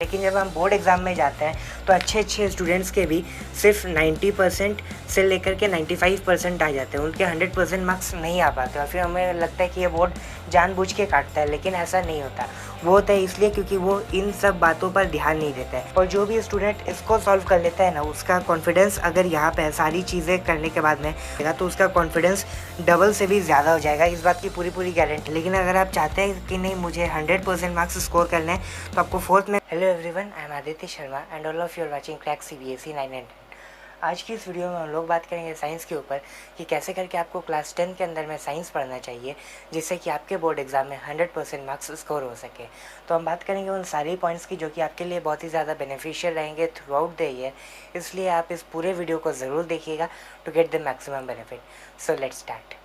लेकिन जब हम बोर्ड एग्ज़ाम में जाते हैं तो अच्छे स्टूडेंट्स के भी सिर्फ 90% से लेकर के 95% आ जाते हैं, उनके 100% मार्क्स नहीं आ पाते और फिर हमें लगता है कि ये बोर्ड जानबूझ के काटता है, लेकिन ऐसा नहीं होता। वो होता है इसलिए क्योंकि वो इन सब बातों पर ध्यान नहीं देता है। और जो भी स्टूडेंट इसको सॉल्व कर लेता है ना, उसका कॉन्फिडेंस अगर यहाँ पे सारी चीज़ें करने के बाद में तो उसका कॉन्फिडेंस डबल से भी ज़्यादा हो जाएगा, इस बात की पूरी गारंटी। लेकिन अगर आप चाहते हैं कि नहीं मुझे 100% मार्क्स स्कोर करने हैं तो आपको फोर्थ में। Hello everyone, I am Aditya Sharma and all of you are watching crack CBSE 900। आज की इस वीडियो में हम लोग बात करेंगे साइंस के ऊपर कि कैसे करके आपको क्लास 10 के अंदर में साइंस पढ़ना चाहिए जिससे कि आपके बोर्ड एग्जाम में 100% मार्क्स स्कोर हो सके। तो हम बात करेंगे उन सारी पॉइंट्स की जो कि आपके लिए बहुत ही ज़्यादा बेनिफिशियल रहेंगे थ्रू आउट द ईयर, इसलिए आप इस पूरे वीडियो को ज़रूर देखिएगा to get the maximum benefit. So let's start.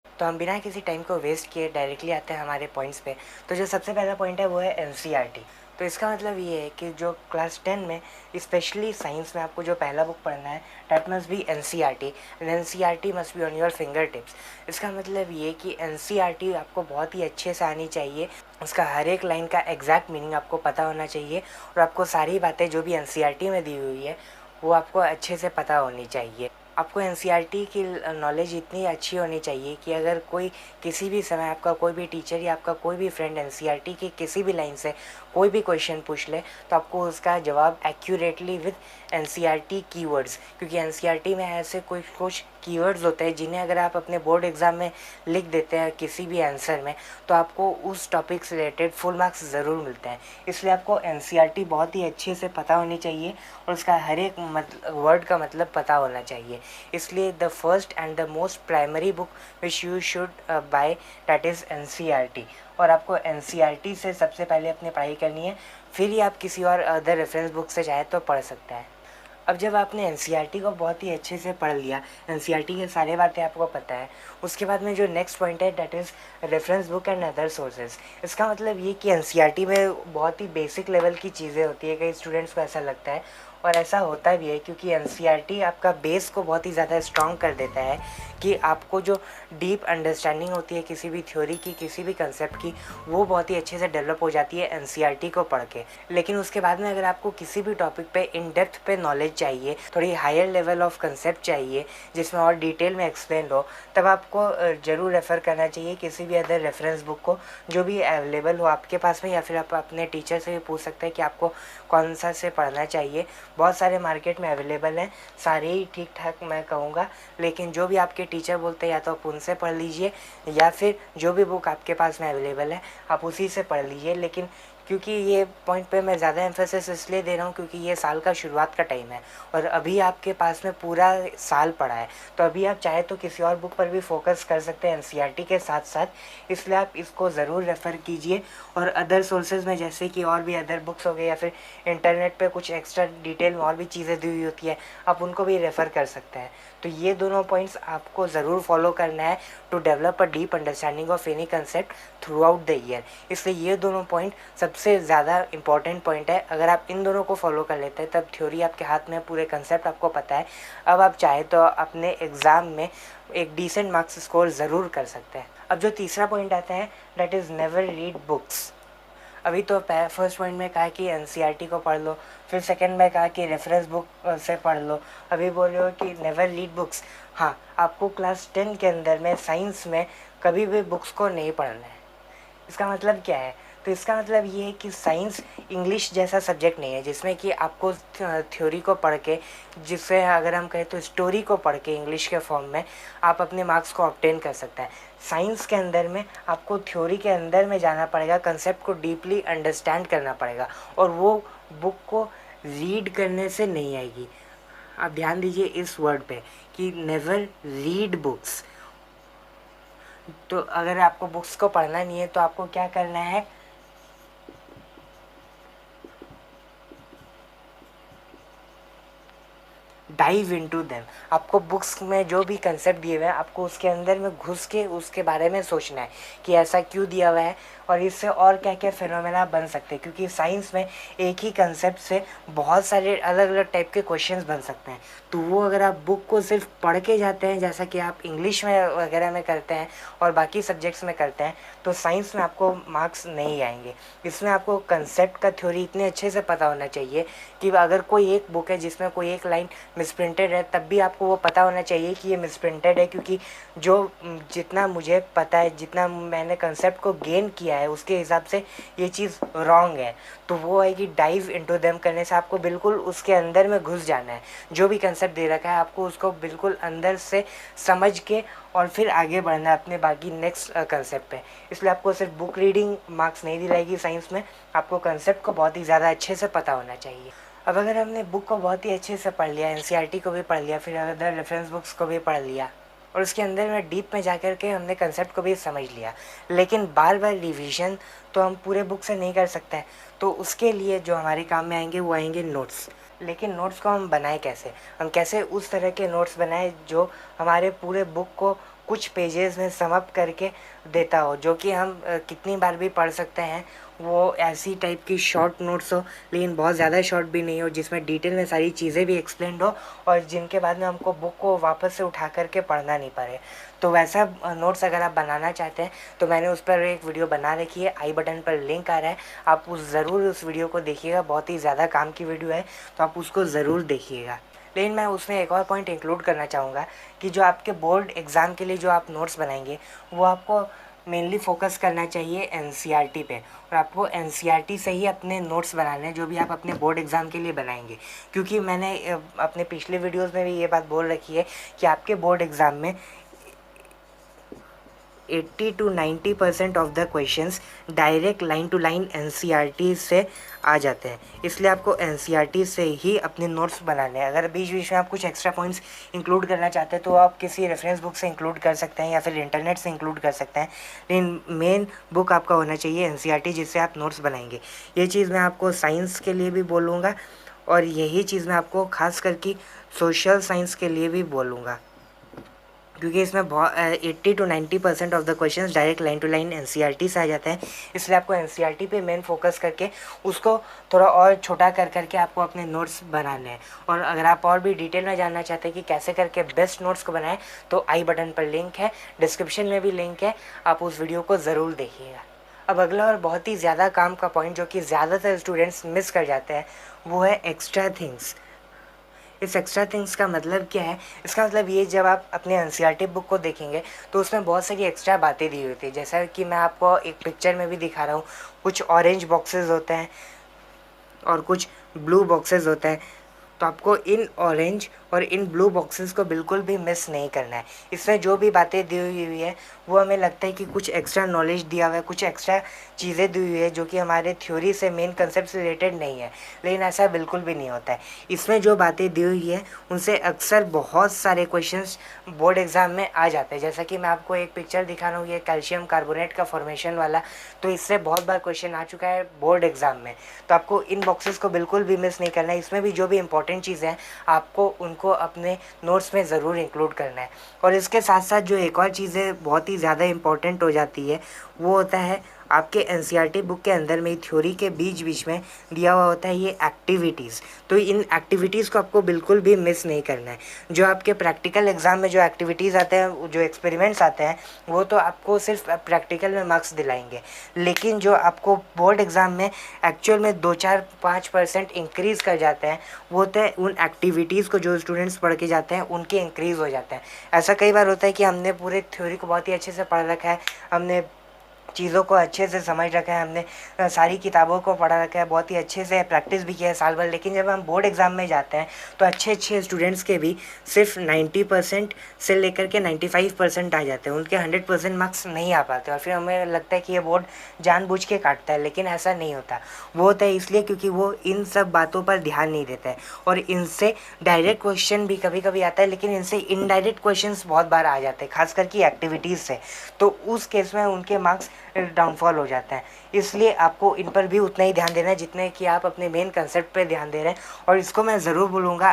तो हम बिना किसी टाइम को वेस्ट किए डायरेक्टली आते हैं हमारे पॉइंट्स पे। तो जो सबसे पहला पॉइंट है वो है NCERT। तो इसका मतलब ये है कि जो क्लास 10 में स्पेशली साइंस में आपको जो पहला बुक पढ़ना है that must be NCERT and NCERT must be on your finger tips. इसका मतलब ये कि NCERT आपको बहुत ही अच्छे से आनी चाहिए, उसका हर एक लाइन का एग्जैक्ट मीनिंग आपको पता होना चाहिए और आपको सारी बातें जो भी NCERT में दी हुई है वो आपको अच्छे से पता होनी चाहिए। आपको NCERT की नॉलेज इतनी अच्छी होनी चाहिए कि अगर कोई किसी भी समय आपका कोई भी टीचर या आपका कोई भी फ्रेंड NCERT की किसी भी लाइन से कोई भी क्वेश्चन पूछ ले तो आपको उसका जवाब एक्यूरेटली विद NCERT कीवर्ड्स, क्योंकि NCERT में ऐसे कुछ कीवर्ड्स होते हैं जिन्हें अगर आप अपने बोर्ड एग्ज़ाम में लिख देते हैं किसी भी आंसर में तो आपको उस टॉपिक से रिलेटेड फुल मार्क्स ज़रूर मिलते हैं। इसलिए आपको NCERT बहुत ही अच्छे से पता होनी चाहिए और उसका हर एक वर्ड का मतलब पता होना चाहिए। इसलिए the first and the most primary book which you should by that is NCERT। और आपको NCERT से सबसे पहले अपनी पढ़ाई करनी है, फिर ही आप किसी और अदर रेफरेंस बुक से चाहे तो पढ़ सकता है। अब जब आपने NCERT को बहुत ही अच्छे से पढ़ लिया, NCERT के सारे बातें आपको पता है, उसके बाद में जो नेक्स्ट पॉइंट है that is reference book and other sources. इसका मतलब ये कि NCERT में बहुत ही बेसिक लेवल की चीज़ें होती है, कई स्टूडेंट्स को ऐसा लगता है और ऐसा होता भी है क्योंकि NCERT आपका बेस को बहुत ही ज़्यादा स्ट्रॉन्ग कर देता है कि आपको जो डीप अंडरस्टैंडिंग होती है किसी भी थ्योरी की, किसी भी कंसेप्ट की, वो बहुत ही अच्छे से डेवलप हो जाती है NCERT को पढ़ के। लेकिन उसके बाद में अगर आपको किसी भी टॉपिक पे इन डेप्थ पे नॉलेज चाहिए, थोड़ी हायर लेवल ऑफ कंसेप्ट चाहिए जिसमें और डिटेल में एक्सप्लेन हो, तब आपको ज़रूर रेफ़र करना चाहिए किसी भी अदर रेफरेंस बुक को जो भी अवेलेबल हो आपके पास में, या फिर आप अपने टीचर से भी पूछ सकते हैं कि आपको कौन सा से पढ़ना चाहिए। बहुत सारे मार्केट में अवेलेबल हैं, सारे ही ठीक ठाक मैं कहूँगा, लेकिन जो भी आपके टीचर बोलते हैं या तो आप उनसे पढ़ लीजिए या फिर जो भी बुक आपके पास में अवेलेबल है आप उसी से पढ़ लीजिए। लेकिन क्योंकि ये पॉइंट पे मैं ज़्यादा एम्फेसिस इसलिए दे रहा हूँ क्योंकि ये साल का शुरुआत का टाइम है और अभी आपके पास में पूरा साल पड़ा है, तो अभी आप चाहे तो किसी और बुक पर भी फोकस कर सकते हैं NCERT के साथ साथ, इसलिए आप इसको ज़रूर रेफ़र कीजिए। और अदर सोर्सेज में जैसे कि और भी अदर बुक्स हो गए या फिर इंटरनेट पे कुछ एक्स्ट्रा डिटेल में और भी चीज़ें दी हुई होती है, आप उनको भी रेफ़र कर सकते हैं। तो ये दोनों पॉइंट्स आपको ज़रूर फॉलो करना है to develop a deep understanding of any concept throughout the year. इसलिए ये दोनों पॉइंट सबसे ज़्यादा इंपॉर्टेंट पॉइंट है। अगर आप इन दोनों को फॉलो कर लेते हैं तब थ्योरी आपके हाथ में, पूरे कंसेप्ट आपको पता है, अब आप चाहे तो अपने एग्ज़ाम में एक डिसेंट मार्क्स स्कोर ज़रूर कर सकते हैं। अब जो तीसरा पॉइंट आता है that is never read books. अभी तो फर्स्ट पॉइंट में कहा कि NCERT को पढ़ लो, फिर सेकंड में कहा कि रेफरेंस बुक से पढ़ लो, अभी बोल रहे हो कि नेवर रीड बुक्स। हाँ, आपको क्लास 10 के अंदर में साइंस में कभी भी बुक्स को नहीं पढ़ना है। इसका मतलब क्या है? तो इसका मतलब ये है कि साइंस इंग्लिश जैसा सब्जेक्ट नहीं है जिसमें कि आपको थ्योरी को पढ़ के, जिससे अगर हम कहें तो स्टोरी को पढ़ के इंग्लिश के फॉर्म में आप अपने मार्क्स को ऑब्टेन कर सकते हैं। साइंस के अंदर में आपको थ्योरी के अंदर में जाना पड़ेगा, कंसेप्ट को डीपली अंडरस्टैंड करना पड़ेगा और वो बुक को रीड करने से नहीं आएगी। आप ध्यान दीजिए इस वर्ड पे कि नेवर रीड बुक्स। तो अगर आपको बुक्स को पढ़ना नहीं है तो आपको क्या करना है, डाइव इनटू देम। आपको बुक्स में जो भी कंसेप्ट दिए हुए हैं आपको उसके अंदर में घुस के उसके बारे में सोचना है कि ऐसा क्यों दिया हुआ है और इससे और क्या क्या फिनोमेना बन सकते हैं, क्योंकि साइंस में एक ही कंसेप्ट से बहुत सारे अलग अलग टाइप के क्वेश्चंस बन सकते हैं। तो वो अगर आप बुक को सिर्फ पढ़ के जाते हैं जैसा कि आप इंग्लिश में वगैरह में करते हैं और बाकी सब्जेक्ट्स में करते हैं, तो साइंस में आपको मार्क्स नहीं आएंगे। इसमें आपको कंसेप्ट का थ्योरी इतने अच्छे से पता होना चाहिए कि अगर कोई एक बुक है जिसमें कोई एक लाइन मिसप्रिंटेड है तब भी आपको वो पता होना चाहिए कि ये मिसप्रिंटेड है, क्योंकि जो जितना मुझे पता है, जितना मैंने कंसेप्ट को गेन किया है उसके हिसाब से ये चीज़ रॉन्ग है। तो वो है कि डाइव इनटू देम करने से आपको बिल्कुल उसके अंदर में घुस जाना है। जो भी कंसेप्ट दे रखा है आपको उसको बिल्कुल अंदर से समझ के और फिर आगे बढ़ना है अपने बाकी नेक्स्ट कंसेप्ट पे। इसलिए आपको सिर्फ बुक रीडिंग मार्क्स नहीं दिलाएगी साइंस में, आपको कंसेप्ट को बहुत ही ज़्यादा अच्छे से पता होना चाहिए। अब अगर हमने बुक को बहुत ही अच्छे से पढ़ लिया, एनसीईआरटी को भी पढ़ लिया, फिर अदर रेफरेंस बुक्स को भी पढ़ लिया और उसके अंदर में डीप में जा कर के हमने कंसेप्ट को भी समझ लिया, लेकिन बार बार रिवीजन तो हम पूरे बुक से नहीं कर सकते हैं। तो उसके लिए जो हमारे काम में आएंगे वो आएंगे नोट्स। लेकिन नोट्स को हम बनाएं कैसे, हम कैसे उस तरह के नोट्स बनाएं जो हमारे पूरे बुक को कुछ पेजेस में सम अप करके देता हो, जो कि हम कितनी बार भी पढ़ सकते हैं। वो ऐसी टाइप की शॉर्ट नोट्स हो, लेकिन बहुत ज़्यादा शॉर्ट भी नहीं हो, जिसमें डिटेल में सारी चीज़ें भी एक्सप्लेंड हो और जिनके बाद में हमको बुक को वापस से उठा करके पढ़ना नहीं पड़े। तो वैसा नोट्स अगर आप बनाना चाहते हैं तो मैंने उस पर एक वीडियो बना रखी है, आई बटन पर लिंक आ रहा है, आप ज़रूर उस वीडियो को देखिएगा। बहुत ही ज़्यादा काम की वीडियो है, तो आप उसको ज़रूर देखिएगा। लेकिन मैं उसमें एक और पॉइंट इंक्लूड करना चाहूँगा कि जो आपके बोर्ड एग्ज़ाम के लिए जो आप नोट्स बनाएंगे वो आपको मेनली फोकस करना चाहिए एनसीईआरटी पे, और आपको एनसीईआरटी से ही अपने नोट्स बनाने हैं जो भी आप अपने बोर्ड एग्ज़ाम के लिए बनाएंगे। क्योंकि मैंने अपने पिछले वीडियोस में भी ये बात बोल रखी है कि आपके बोर्ड एग्ज़ाम में 80 to 90% of the questions direct line to line NCERT से आ जाते हैं। इसलिए आपको एनसीईआरटी से ही अपने नोट्स बनाने हैं। अगर बीच बीच में आप कुछ एक्स्ट्रा पॉइंट्स इंक्लूड करना चाहते हैं तो आप किसी रेफरेंस बुक से इंक्लूड कर सकते हैं या फिर इंटरनेट से इंक्लूड कर सकते हैं, लेकिन मेन बुक आपका होना चाहिए एनसीईआरटी, जिससे आप नोट्स बनाएंगे। ये चीज़ मैं आपको साइंस के लिए भी बोलूँगा और यही चीज़ मैं आपको खास करके सोशल साइंस के लिए भी बोलूँगा, क्योंकि इसमें बहुत 80 to 90% of the questions direct line to line NCERT से आ जाते हैं। इसलिए आपको एनसीईआरटी पे मेन फोकस करके उसको थोड़ा और छोटा कर करके आपको अपने नोट्स बनाने हैं। और अगर आप और भी डिटेल में जानना चाहते हैं कि कैसे करके बेस्ट नोट्स को बनाएं तो आई बटन पर लिंक है, डिस्क्रिप्शन में भी लिंक है, आप उस वीडियो को ज़रूर देखिएगा। अब अगला और बहुत ही ज़्यादा काम का पॉइंट जो कि ज़्यादातर स्टूडेंट्स मिस कर जाते हैं वो है एक्स्ट्रा थिंग्स। इस एक्स्ट्रा थिंग्स का मतलब क्या है? इसका मतलब ये, जब आप अपने एनसीईआरटी बुक को देखेंगे तो उसमें बहुत सारी एक्स्ट्रा बातें दी हुई थी, जैसा कि मैं आपको एक पिक्चर में भी दिखा रहा हूँ। कुछ ऑरेंज बॉक्सेस होते हैं और कुछ ब्लू बॉक्सेस होते हैं। तो आपको इन ऑरेंज और इन ब्लू बॉक्सेस को बिल्कुल भी मिस नहीं करना है। इसमें जो भी बातें दी हुई है वो हमें लगता है कि कुछ एक्स्ट्रा नॉलेज दिया हुआ है, कुछ एक्स्ट्रा चीज़ें दी हुई है जो कि हमारे थ्योरी से, मेन कंसेप्ट से रिलेटेड नहीं है, लेकिन ऐसा बिल्कुल भी नहीं होता है। इसमें जो बातें दी हुई है उनसे अक्सर बहुत सारे क्वेश्चंस बोर्ड एग्ज़ाम में आ जाते हैं। जैसा कि मैं आपको एक पिक्चर दिखा रहा हूँ, ये कैल्शियम कार्बोनेट का फॉर्मेशन वाला, तो इससे बहुत बार क्वेश्चन आ चुका है बोर्ड एग्ज़ाम में। तो आपको इन बॉक्सेस को बिल्कुल भी मिस नहीं करना है। इसमें भी जो भी इंपॉर्टेंट चीज़ें हैं आपको उनको अपने नोट्स में ज़रूर इंक्लूड करना है। और इसके साथ साथ जो एक और चीज़ें बहुत ही ज़्यादा इंपॉर्टेंट हो जाती है वो होता है आपके एनसीईआरटी बुक के अंदर में थ्योरी के बीच बीच में दिया हुआ होता है ये एक्टिविटीज़। तो इन एक्टिविटीज़ को आपको बिल्कुल भी मिस नहीं करना है। जो आपके प्रैक्टिकल एग्ज़ाम में जो एक्टिविटीज़ आते हैं, जो एक्सपेरिमेंट्स आते हैं, वो तो आपको सिर्फ प्रैक्टिकल में मार्क्स दिलाएंगे, लेकिन जो आपको बोर्ड एग्ज़ाम में एक्चुअल में 2-4-5% इंक्रीज़ कर जाते हैं वो होते हैं उन एक्टिविटीज़ को जो स्टूडेंट्स पढ़ के जाते हैं उनके इंक्रीज़ हो जाते हैं। ऐसा कई बार होता है कि हमने पूरे थ्योरी को बहुत ही अच्छे से पढ़ रखा है, हमने चीज़ों को अच्छे से समझ रखा है, हमने सारी किताबों को पढ़ा रखा है, बहुत ही अच्छे से प्रैक्टिस भी किया है साल भर, लेकिन जब हम बोर्ड एग्ज़ाम में जाते हैं तो अच्छे अच्छे स्टूडेंट्स के भी सिर्फ 90% से लेकर के 95% आ जाते हैं, उनके 100% मार्क्स नहीं आ पाते और फिर हमें लगता है कि ये बोर्ड जानबूझ के काटता है, लेकिन ऐसा नहीं होता। वो होता है इसलिए क्योंकि वो इन सब बातों पर ध्यान नहीं देता है और इनसे डायरेक्ट क्वेश्चन भी कभी कभी आता है, लेकिन इनसे इनडायरेक्ट क्वेश्चंस बहुत बार आ जाते हैं, खास करके एक्टिविटीज़ से। तो उस केस में उनके मार्क्स डाउनफॉल हो जाता है। इसलिए आपको इन पर भी उतना ही ध्यान देना है जितने कि आप अपने मेन कंसेप्ट पे ध्यान दे रहे हैं। और इसको मैं ज़रूर बोलूँगा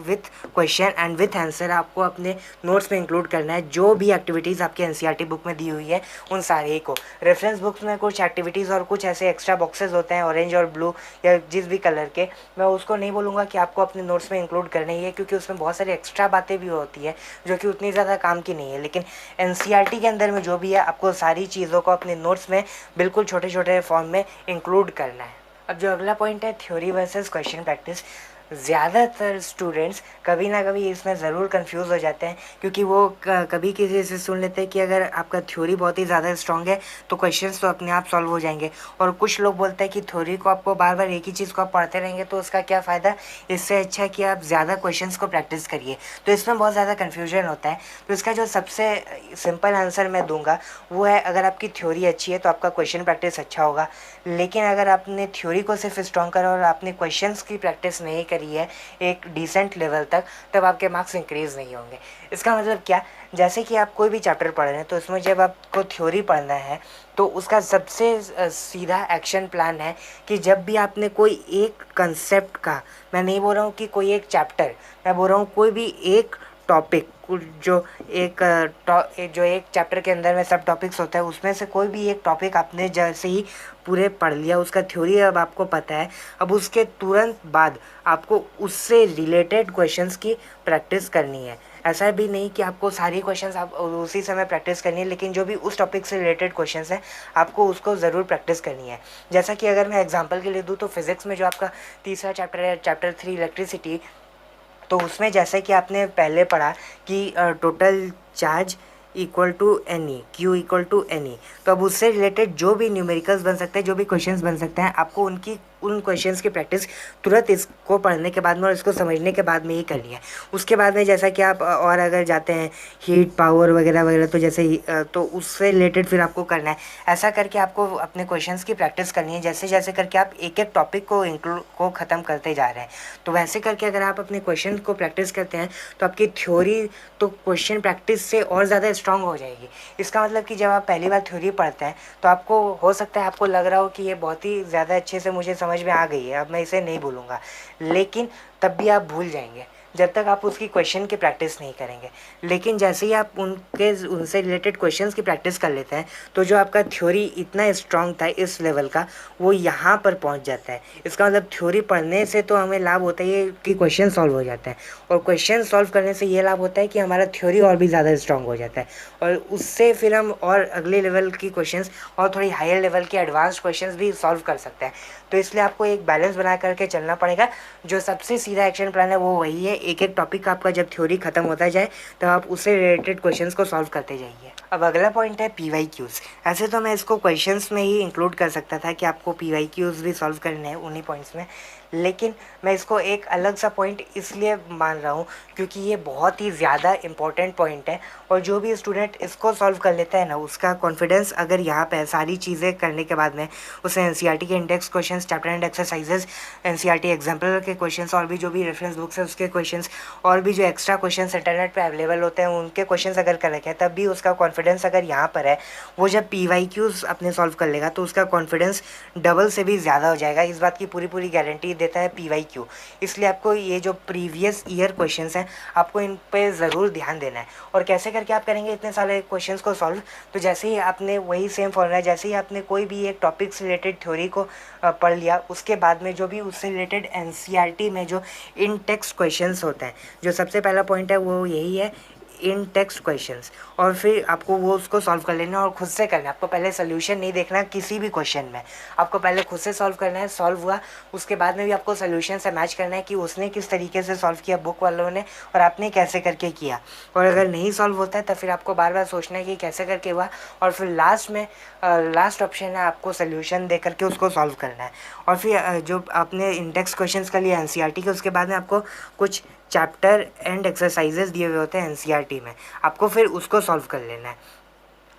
with question and with answer आपको अपने नोट्स में इंक्लूड करना है। जो भी एक्टिविटीज़ आपके एनसीईआरटी बुक में दी हुई है उन सारे को, रेफरेंस बुक्स में कुछ एक्टिविटीज़ और कुछ ऐसे एक्स्ट्रा बॉक्सेस होते हैं ऑरेंज और ब्लू या जिस भी कलर के, मैं उसको नहीं बोलूँगा कि आपको अपने नोट्स में इंक्लूड करना ही है, क्योंकि उसमें बहुत सारी एक्स्ट्रा बातें भी होती है जो कि उतनी ज़्यादा काम की नहीं है। लेकिन एनसीईआरटी के अंदर में जो भी है आपको सारी चीज़ों को अपने नोट्स में बिल्कुल छोटे छोटे फॉर्म में इंक्लूड करना है। अब जो अगला पॉइंट है थ्योरी वर्सेस क्वेश्चन प्रैक्टिस, ज़्यादातर स्टूडेंट्स कभी ना कभी इसमें ज़रूर कंफ्यूज हो जाते हैं, क्योंकि वो कभी किसी से सुन लेते हैं कि अगर आपका थ्योरी बहुत ही ज़्यादा स्ट्रॉन्ग है तो क्वेश्चंस तो अपने आप सॉल्व हो जाएंगे। और कुछ लोग बोलते हैं कि थ्योरी को आपको बार बार एक ही चीज़ को आप पढ़ते रहेंगे तो उसका क्या फ़ायदा, इससे अच्छा है कि आप ज़्यादा क्वेश्चंस को प्रैक्टिस करिए। तो इसमें बहुत ज़्यादा कन्फ्यूजन होता है। तो इसका जो सबसे सिंपल आंसर मैं दूंगा वो है, अगर आपकी थ्योरी अच्छी है तो आपका क्वेश्चन प्रैक्टिस अच्छा होगा। लेकिन अगर आपने थ्योरी को सिर्फ स्ट्रॉन्ग करा और आपने क्वेश्चंस की प्रैक्टिस नहीं करी है एक डिसेंट लेवल तक, तब आपके मार्क्स इंक्रीज़ नहीं होंगे। इसका मतलब क्या, जैसे कि आप कोई भी चैप्टर पढ़ रहे हैं तो उसमें जब आपको थ्योरी पढ़ना है तो उसका सबसे सीधा एक्शन प्लान है कि जब भी आपने कोई एक कंसेप्ट का, मैं नहीं बोल रहा हूँ कि कोई एक चैप्टर, मैं बोल रहा हूँ कोई भी एक टॉपिक, जो एक चैप्टर के अंदर में सब टॉपिक्स होता है उसमें से कोई भी एक टॉपिक आपने जैसे ही पूरे पढ़ लिया, उसका थ्योरी अब आपको पता है, अब उसके तुरंत बाद आपको उससे रिलेटेड क्वेश्चंस की प्रैक्टिस करनी है। ऐसा भी नहीं कि आपको सारी क्वेश्चंस आप उसी समय प्रैक्टिस करनी है, लेकिन जो भी उस टॉपिक से रिलेटेड क्वेश्चंस हैं आपको उसको ज़रूर प्रैक्टिस करनी है। जैसा कि अगर मैं एग्जांपल के लिए दूँ तो फिज़िक्स में जो आपका तीसरा चैप्टर है, चैप्टर 3 इलेक्ट्रिसिटी, तो उसमें जैसे कि आपने पहले पढ़ा कि total charge equal to n e, q equal to n e, तो अब उससे रिलेटेड जो भी न्यूमेरिकल्स बन सकते हैं, जो भी क्वेश्चंस बन सकते हैं, आपको उन क्वेश्चंस की प्रैक्टिस तुरंत इसको पढ़ने के बाद में और इसको समझने के बाद में ही करनी है। उसके बाद में जैसा कि आप और अगर जाते हैं हीट पावर वगैरह वगैरह, तो जैसे तो उससे रिलेटेड फिर आपको करना है। ऐसा करके आपको अपने क्वेश्चंस की प्रैक्टिस करनी है, जैसे जैसे करके आप एक एक टॉपिक को ख़त्म करते जा रहे हैं। तो वैसे करके अगर आप अपने क्वेश्चन को प्रैक्टिस करते हैं तो आपकी थ्योरी तो क्वेश्चन प्रैक्टिस से और ज़्यादा स्ट्रांग हो जाएगी। इसका मतलब कि जब आप पहली बार थ्योरी पढ़ते हैं तो आपको हो सकता है आपको लग रहा हो कि ये बहुत ही ज़्यादा अच्छे से मुझे समझ में आ गई है, अब मैं इसे नहीं भूलूंगा, लेकिन तब भी आप भूल जाएंगे जब तक आप उसकी क्वेश्चन की प्रैक्टिस नहीं करेंगे। लेकिन जैसे ही आप उनसे रिलेटेड क्वेश्चंस की प्रैक्टिस कर लेते हैं तो जो आपका थ्योरी इतना स्ट्रांग था इस लेवल का, वो यहाँ पर पहुँच जाता है। इसका मतलब थ्योरी पढ़ने से तो हमें लाभ होता है कि क्वेश्चन सॉल्व हो जाता है, और क्वेश्चन सॉल्व करने से ये लाभ होता है कि हमारा थ्योरी और भी ज़्यादा स्ट्रांग हो जाता है, और उससे फिर हम और अगले लेवल की क्वेश्चंस और थोड़ी हायर लेवल की एडवांस क्वेश्चंस भी सॉल्व कर सकते हैं। तो इसलिए आपको एक बैलेंस बना करके चलना पड़ेगा। जो सबसे सीधा एक्शन प्लान है वो वही है, एक एक टॉपिक आपका जब थ्योरी खत्म होता जाए तो आप उससे रिलेटेड क्वेश्चंस को सॉल्व करते जाइए। अब अगला पॉइंट है PYQs। ऐसे तो मैं इसको क्वेश्चंस में ही इंक्लूड कर सकता था कि आपको PYQs भी सॉल्व करने हैं उन्हीं पॉइंट्स में, लेकिन मैं इसको एक अलग सा पॉइंट इसलिए मान रहा हूँ क्योंकि ये बहुत ही ज़्यादा इम्पॉर्टेंट पॉइंट है, और जो भी स्टूडेंट इसको सॉल्व कर लेता है ना, उसका कॉन्फिडेंस अगर यहाँ पे सारी चीज़ें करने के बाद में उसे एनसीईआरटी के index questions, chapter and exercises, NCERT example के क्वेश्चंस, और भी जो भी रेफरेंस बुक्स है उसके क्वेश्चंस, और भी जो एक्स्ट्रा क्वेश्चंस इंटरनेट पे अवेलेबल होते हैं उनके क्वेश्चंस अगर कर रखे हैं, तब भी उसका कॉन्फिडेंस अगर यहाँ पर है, वो जब PYQs अपने सॉल्व कर लेगा तो उसका कॉन्फिडेंस डबल से भी ज़्यादा हो जाएगा। इस बात की पूरी पूरी गारंटी देता है PYQ। इसलिए आपको ये जो प्रीवियस ईयर क्वेश्चंस हैं आपको इन पे ज़रूर ध्यान देना है। और कैसे करके आप करेंगे इतने सारे क्वेश्चंस को सॉल्व, तो जैसे ही आपने वही सेम फॉर्मूला, जैसे ही आपने कोई भी एक टॉपिक से रिलेटेड थ्योरी को पढ़ लिया, उसके बाद में जो भी उससे रिलेटेड एनसीईआरटी में जो इन टेक्स्ट क्वेश्चंस होते हैं, जो सबसे पहला पॉइंट है वो यही है, इन टेक्स्ट क्वेश्चंस, और फिर आपको वो उसको सॉल्व कर लेना और खुद से करना है। आपको पहले सोल्यूशन नहीं देखना किसी भी क्वेश्चन में, आपको पहले खुद से सॉल्व करना है। सॉल्व हुआ उसके बाद में भी आपको सोल्यूशन से मैच करना है कि उसने किस तरीके से सॉल्व किया बुक वालों ने और आपने कैसे करके किया। और अगर नहीं सॉल्व होता है तो फिर आपको बार बार सोचना है कि कैसे करके हुआ, और फिर लास्ट में लास्ट ऑप्शन है आपको सोल्यूशन दे करके उसको सॉल्व करना है। और फिर जो आपने इंडेक्स क्वेश्चंस कर लिया एनसीईआरटी के, उसके बाद में आपको कुछ चैप्टर एंड एक्सरसाइजेस दिए हुए होते हैं एनसीईआरटी में, आपको फिर उसको सॉल्व कर लेना है।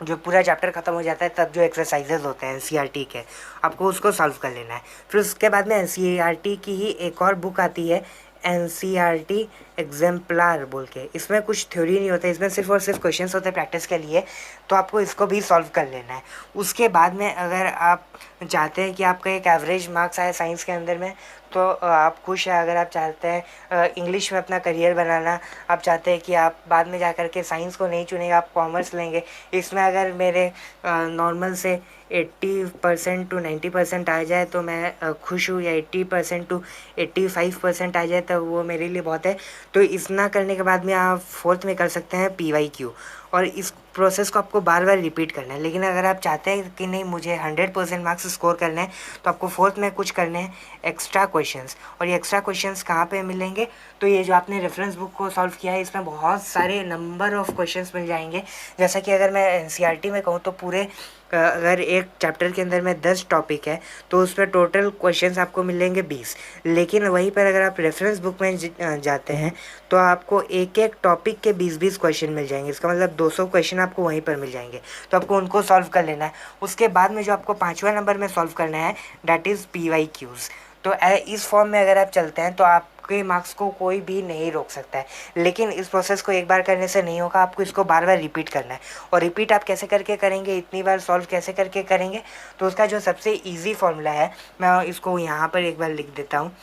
जो पूरा चैप्टर ख़त्म हो जाता है तब जो एक्सरसाइजेज होते हैं एनसीईआरटी के, आपको उसको सॉल्व कर लेना है। फिर उसके बाद में एनसीईआरटी की ही एक और बुक आती है NCERT एग्जाम्पलर बोल के, इसमें कुछ थ्योरी नहीं होता है, इसमें सिर्फ और सिर्फ क्वेश्चंस होते हैं प्रैक्टिस के लिए, तो आपको इसको भी सॉल्व कर लेना है। उसके बाद में अगर आप चाहते हैं कि आपका एक एवरेज मार्क्स आए साइंस के अंदर में, तो आप खुश हैं। अगर आप चाहते हैं इंग्लिश में अपना करियर बनाना, आप चाहते हैं कि आप बाद में जा कर के साइंस को नहीं चुनेंगे, आप कॉमर्स लेंगे, इसमें अगर मेरे नॉर्मल से 80% टू 90% आ जाए तो मैं खुश हूँ, या 80% टू 85% आ जाए तो वो मेरे लिए बहुत है। तो इतना करने के बाद में आप फोर्थ में कर सकते हैं PYQ, और इस प्रोसेस को आपको बार बार रिपीट करना है। लेकिन अगर आप चाहते हैं कि नहीं मुझे 100% मार्क्स स्कोर करने हैं, तो आपको फोर्थ में कुछ करने हैं एक्स्ट्रा क्वेश्चंस। और ये एक्स्ट्रा क्वेश्चंस कहाँ पे मिलेंगे, तो ये जो आपने रेफरेंस बुक को सॉल्व किया है इसमें बहुत सारे नंबर ऑफ़ क्वेश्चंस मिल जाएंगे। जैसा कि अगर मैं NCERT में कहूँ तो पूरे अगर एक चैप्टर के अंदर में 10 टॉपिक है तो उसमें टोटल क्वेश्चंस आपको मिलेंगे 20। लेकिन वहीं पर अगर आप रेफरेंस बुक में जाते हैं तो आपको एक एक टॉपिक के 20-20 क्वेश्चन मिल जाएंगे। इसका मतलब 200 क्वेश्चन आपको वहीं पर मिल जाएंगे, तो आपको उनको सॉल्व कर लेना है। उसके बाद में जो आपको 5वां नंबर में सॉल्व करना है डैट इज़ PYQs। तो इस फॉर्म में अगर आप चलते हैं तो आपके मार्क्स को कोई भी नहीं रोक सकता है। लेकिन इस प्रोसेस को एक बार करने से नहीं होगा, आपको इसको बार बार रिपीट करना है। और रिपीट आप कैसे करके करेंगे, इतनी बार सॉल्व कैसे करके करेंगे, तो उसका जो सबसे ईजी फॉर्मूला है, मैं इसको यहाँ पर एक बार लिख देता हूँ।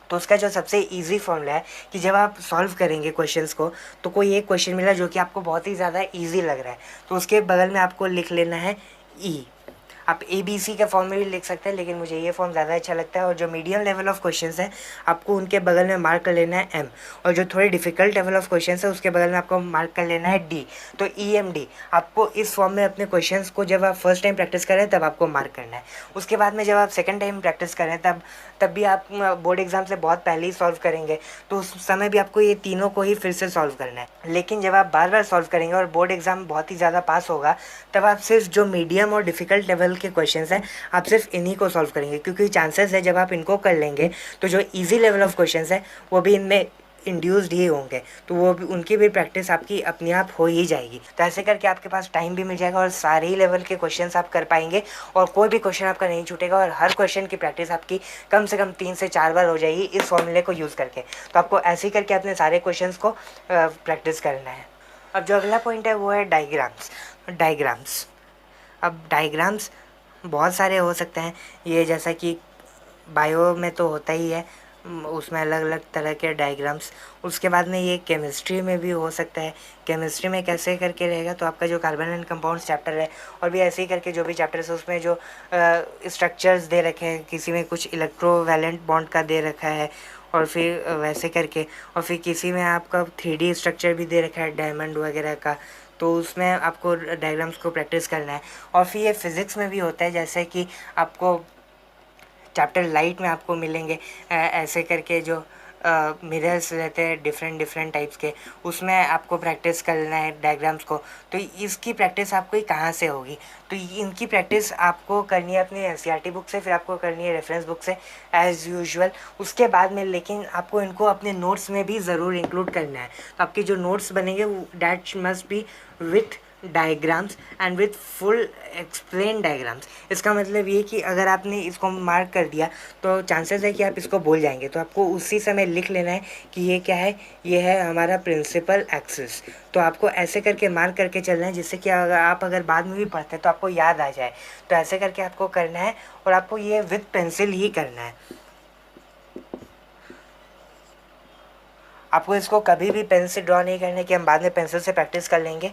तो उसका जो सबसे इजी फॉर्मूला है कि जब आप सॉल्व करेंगे क्वेश्चंस को, तो कोई एक क्वेश्चन मिला जो कि आपको बहुत ही ज़्यादा इजी लग रहा है, तो उसके बगल में आपको लिख लेना है E। आप ABC के फॉर्म में भी लिख सकते हैं, लेकिन मुझे ये फॉर्म ज़्यादा अच्छा लगता है। और जो मीडियम लेवल ऑफ क्वेश्चंस हैं आपको उनके बगल में मार्क कर लेना है M, और जो थोड़े डिफिकल्ट लेवल ऑफ क्वेश्चंस है उसके बगल में आपको मार्क कर लेना है D। तो EMD आपको इस फॉर्म में अपने क्वेश्चंस को जब आप फर्स्ट टाइम प्रैक्टिस करें तब आपको मार्क करना है। उसके बाद में जब आप सेकेंड टाइम प्रैक्टिस करें तब भी आप बोर्ड एग्जाम से बहुत पहले ही सॉल्व करेंगे, तो उस समय भी आपको ये तीनों को ही फिर से सॉल्व करना है। लेकिन जब आप बार बार सॉल्व करेंगे और बोर्ड एग्जाम बहुत ही ज़्यादा पास होगा, तब आप सिर्फ जो मीडियम और डिफिकल्ट लेवल के क्वेश्चंस हैं आप सिर्फ इन्हीं को सॉल्व करेंगे, क्योंकि चांसेस है जब आप इनको कर लेंगे तो जो इजी लेवल ऑफ क्वेश्चंस है वो भी इनमें इंड्यूस्ड ही होंगे, तो वो भी उनकी भी प्रैक्टिस आपकी अपने आप हो ही जाएगी। तो ऐसे करके आपके पास टाइम भी मिल जाएगा और सारे ही लेवल के क्वेश्चंस आप कर पाएंगे, और कोई भी क्वेश्चन आपका नहीं छूटेगा, और हर क्वेश्चन की प्रैक्टिस आपकी कम से कम 3 से 4 बार हो जाएगी इस फॉर्मूले को यूज़ करके। तो आपको ऐसे ही करके अपने सारे क्वेश्चन को प्रैक्टिस करना है। अब जो अगला पॉइंट है वो है डायग्राम्स। अब डायग्राम्स बहुत सारे हो सकते हैं, ये जैसा कि बायो में तो होता ही है, उसमें अलग अलग तरह के डायग्राम्स। उसके बाद में ये केमिस्ट्री में भी हो सकता है। केमिस्ट्री में कैसे करके रहेगा, तो आपका जो कार्बन एंड कंपाउंड्स चैप्टर है, और भी ऐसे ही करके जो भी चैप्टर्स है उसमें जो स्ट्रक्चर्स दे रखे हैं, किसी में कुछ इलेक्ट्रोवैलेंट बॉन्ड का दे रखा है, और फिर वैसे करके, और फिर किसी में आपका 3D स्ट्रक्चर भी दे रखा है डायमंड वगैरह का, तो उसमें आपको डायग्राम्स को प्रैक्टिस करना है। और फिर ये फिज़िक्स में भी होता है, जैसे कि आपको चैप्टर लाइट में आपको मिलेंगे ऐसे करके जो मिरर्स रहते हैं डिफरेंट टाइप्स के, उसमें आपको प्रैक्टिस करना है डायग्राम्स को। तो इसकी प्रैक्टिस आपको कहाँ से होगी, तो इनकी प्रैक्टिस आपको करनी है अपनी NCERT बुक से, फिर आपको करनी है रेफरेंस बुक से एज़ यूजुअल। उसके बाद में लेकिन आपको इनको अपने नोट्स में भी ज़रूर इंक्लूड करना है। तो आपके जो नोट्स बनेंगे that must be with diagrams and with full explain diagrams. इसका मतलब ये कि अगर आपने इसको मार्क कर दिया तो चांसेस है कि आप इसको भूल जाएंगे, तो आपको उसी समय लिख लेना है कि ये क्या है, ये है हमारा प्रिंसिपल एक्सिस। तो आपको ऐसे करके मार्क करके चलना है, जिससे कि अगर बाद में भी पढ़ते हैं तो आपको याद आ जाए। तो ऐसे करके आपको करना है, और आपको ये विथ पेंसिल ही करना है। आपको इसको कभी भी पेन से ड्रॉ नहीं करना है कि हम बाद में पेंसिल से प्रैक्टिस कर लेंगे,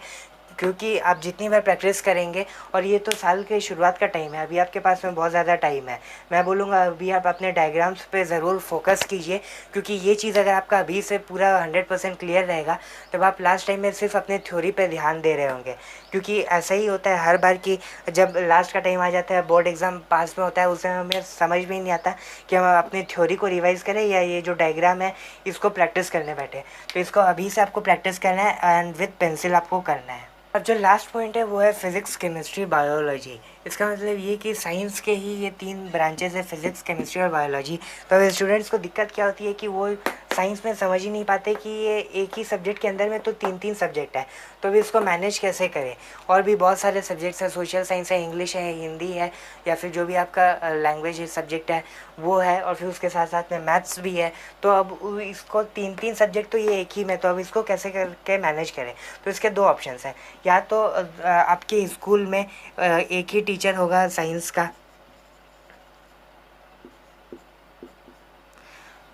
क्योंकि आप जितनी बार प्रैक्टिस करेंगे, और ये तो साल के शुरुआत का टाइम है, अभी आपके पास में बहुत ज़्यादा टाइम है। मैं बोलूँगा अभी आप अपने डायग्राम्स पे ज़रूर फोकस कीजिए, क्योंकि ये चीज़ अगर आपका अभी से पूरा 100% क्लियर रहेगा, तब आप लास्ट टाइम में सिर्फ अपने थ्योरी पे ध्यान दे रहे होंगे। क्योंकि ऐसा ही होता है हर बार कि जब लास्ट का टाइम आ जाता है, बोर्ड एग्ज़ाम पास में होता है, उस समय हमें समझ में ही नहीं आता कि हम अपनी थ्योरी को रिवाइज़ करें या ये जो डायग्राम है इसको प्रैक्टिस करने बैठे। तो इसको अभी से आपको प्रैक्टिस करना है एंड विथ पेंसिल आपको करना है। अब जो लास्ट पॉइंट है वो है फिज़िक्स, केमिस्ट्री, बायोलॉजी। इसका मतलब ये कि साइंस के ही ये 3 ब्रांचेस है, फिज़िक्स, केमिस्ट्री और बायोलॉजी। तो अब स्टूडेंट्स को दिक्कत क्या होती है कि वो साइंस में समझ ही नहीं पाते कि ये एक ही सब्जेक्ट के अंदर में तो 3-3 सब्जेक्ट है, तो अभी इसको मैनेज कैसे करें। और भी बहुत सारे सब्जेक्ट्स हैं, सोशल साइंस है, इंग्लिश है, हिंदी है, या फिर जो भी आपका लैंग्वेज सब्जेक्ट है वो है, और फिर उसके साथ साथ में मैथ्स भी है। तो अब इसको 3-3 सब्जेक्ट तो ये एक ही में, तो अब इसको कैसे करके मैनेज करें। तो इसके दो ऑप्शंस हैं, या तो आपके स्कूल में एक ही टीचर होगा साइंस का,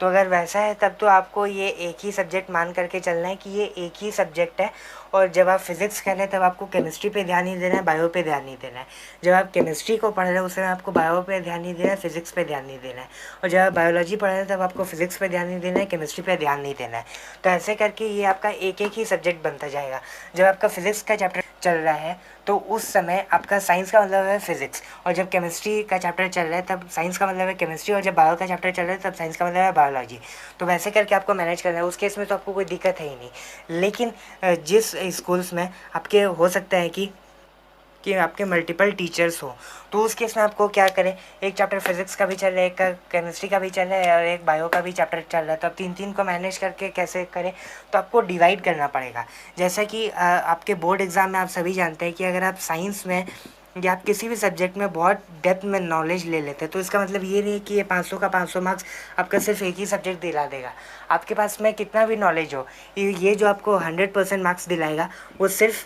तो अगर वैसा है तब तो आपको ये एक ही सब्जेक्ट मान करके चलना है कि ये एक ही सब्जेक्ट है। और जब आप फिज़िक्स कर रहे हैं तब आपको केमिस्ट्री पे ध्यान नहीं देना है, बायो पे ध्यान नहीं देना है। जब आप केमिस्ट्री को पढ़ रहे हैं उस समय आपको बायो पे ध्यान नहीं देना है, फिज़िक्स पे ध्यान नहीं देना है। और जब आप बायोलॉजी पढ़ रहे हैं तब आपको फिज़िक्स पे ध्यान नहीं देना है, केमिस्ट्री पे ध्यान नहीं देना है। तो ऐसे करके ये आपका एक एक ही सब्जेक्ट बनता जाएगा। जब आपका फिज़िक्स का चैप्टर चल रहा है तो उस समय आपका साइंस का मतलब है फिज़िक्स, और जब केमिस्ट्री का चैप्टर चल रहा है तब साइंस का मतलब है केमिस्ट्री, और जब बायो का चैप्टर चल रहा है तब साइंस का मतलब है बायोलॉजी। तो वैसे करके आपको मैनेज करना है, उस केस में तो आपको कोई दिक्कत है ही नहीं। लेकिन जिस स्कूल्स में आपके हो सकता है कि आपके मल्टीपल टीचर्स हो, तो उस केस में आपको क्या करें, एक चैप्टर फिज़िक्स का भी चल रहा है, एक केमिस्ट्री का भी चल रहा है, और एक बायो का भी चैप्टर चल रहा है, तो अब 3-3 को मैनेज करके कैसे करें। तो आपको डिवाइड करना पड़ेगा। जैसा कि आपके बोर्ड एग्ज़ाम में आप सभी जानते हैं कि अगर आप साइंस में या आप किसी भी सब्जेक्ट में बहुत डेप्थ में नॉलेज ले लेते हैं तो इसका मतलब ये नहीं कि ये 500 का 500 मार्क्स आपका सिर्फ एक ही सब्जेक्ट दिला देगा। आपके पास में कितना भी नॉलेज हो, ये जो आपको 100% मार्क्स दिलाएगा वो सिर्फ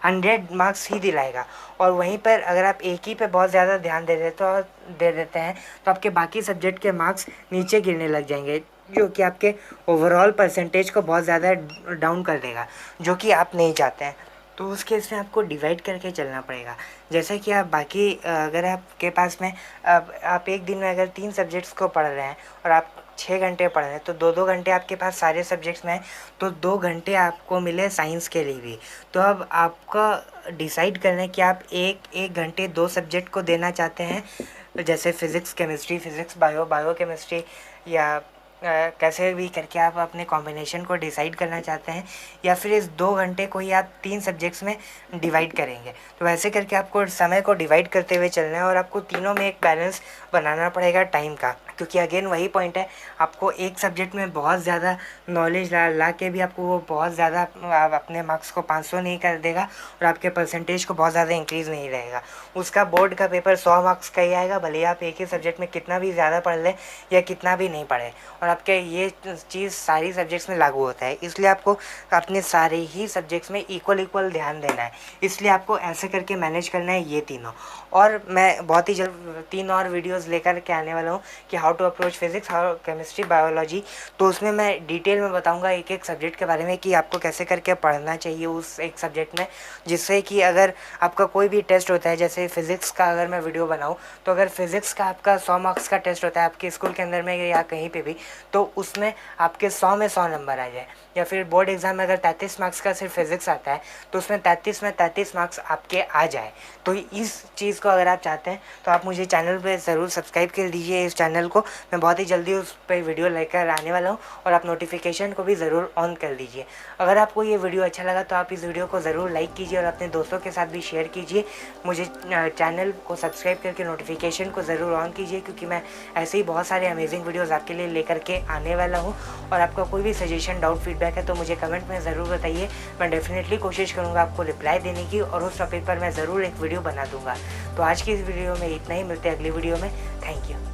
100 मार्क्स ही दिलाएगा। और वहीं पर अगर आप एक ही पे बहुत ज़्यादा ध्यान दे देते हैं तो आपके बाकी सब्जेक्ट के मार्क्स नीचे गिरने लग जाएंगे, जो कि आपके ओवरऑल परसेंटेज को बहुत ज़्यादा डाउन कर देगा, जो कि आप नहीं चाहते हैं। तो उस केस में आपको डिवाइड करके चलना पड़ेगा। जैसे कि आप बाकी अगर आपके पास में आप एक दिन में अगर 3 सब्जेक्ट्स को पढ़ रहे हैं और आप 6 घंटे पढ़ रहे हैं, तो 2-2 घंटे आपके पास सारे सब्जेक्ट्स में हैं, तो 2 घंटे आपको मिले साइंस के लिए भी। तो अब आपका डिसाइड करना है कि आप एक घंटे 2 सब्जेक्ट को देना चाहते हैं, जैसे physics chemistry, physics bio, bio chemistry, या कैसे भी करके आप अपने कॉम्बिनेशन को डिसाइड करना चाहते हैं, या फिर इस 2 घंटे को ही आप 3 सब्जेक्ट्स में डिवाइड करेंगे। तो वैसे करके आपको समय को डिवाइड करते हुए चलना है, और आपको तीनों में एक बैलेंस बनाना पड़ेगा टाइम का। क्योंकि अगेन वही पॉइंट है, आपको एक सब्जेक्ट में बहुत ज़्यादा नॉलेज ला के भी आपको वो बहुत ज़्यादा अपने मार्क्स को 500 नहीं कर देगा, और आपके परसेंटेज को बहुत ज़्यादा इंक्रीज़ नहीं रहेगा। उसका बोर्ड का पेपर 100 मार्क्स का ही आएगा, भले ही आप एक ही सब्जेक्ट में कितना भी ज़्यादा पढ़ लें या कितना भी नहीं पढ़ें। और आपके ये चीज़ सारी सब्जेक्ट्स में लागू होता है, इसलिए आपको अपने सारे ही सब्जेक्ट्स में इक्वल ध्यान देना है। इसलिए आपको ऐसे करके मैनेज करना है ये तीनों। और मैं बहुत ही जल्द 3 और वीडियोज़ लेकर के आने वाला हूँ कि how to approach physics, how chemistry, biology. तो उसमें मैं डिटेल में बताऊँगा एक एक सब्जेक्ट के बारे में कि आपको कैसे करके पढ़ना चाहिए उस एक सब्जेक्ट में, जिससे कि अगर आपका कोई भी टेस्ट होता है, जैसे फ़िज़िक्स का अगर मैं वीडियो बनाऊँ, तो अगर फ़िज़िक्स का आपका 100 मार्क्स का टेस्ट होता है आपके स्कूल के अंदर में या कहीं पे भी, तो उसमें आपके 100 में 100 नंबर आ जाए। या फिर बोर्ड एग्ज़ाम में अगर 33 मार्क्स का सिर्फ फिज़िक्स आता है तो उसमें 33 में 33 मार्क्स आपके आ जाए। तो इस चीज़ को अगर आप चाहते हैं तो आप मुझे चैनल पे ज़रूर सब्सक्राइब कर दीजिए। इस चैनल को मैं बहुत ही जल्दी उस पर वीडियो लेकर आने वाला हूँ, और आप नोटिफिकेशन को भी ज़रूर ऑन कर दीजिए। अगर आपको ये वीडियो अच्छा लगा तो आप इस वीडियो को ज़रूर लाइक कीजिए और अपने दोस्तों के साथ भी शेयर कीजिए। मुझे चैनल को सब्सक्राइब करके नोटिफिकेशन को ज़रूर ऑन कीजिए, क्योंकि मैं ऐसे ही बहुत सारे अमेजिंग वीडियोज़ आपके लिए लेकर के आने वाला हूँ। और आपका कोई भी सजेशन, डाउट, फीडबैक है तो मुझे कमेंट में ज़रूर बताइए। मैं डेफिनेटली कोशिश करूँगा आपको रिप्लाई देने की, और उस टॉपिक पर मैं ज़रूर एक वीडियो बना दूँगा। तो आज की इस वीडियो में इतना ही, मिलते हैं अगली वीडियो में। Thank you.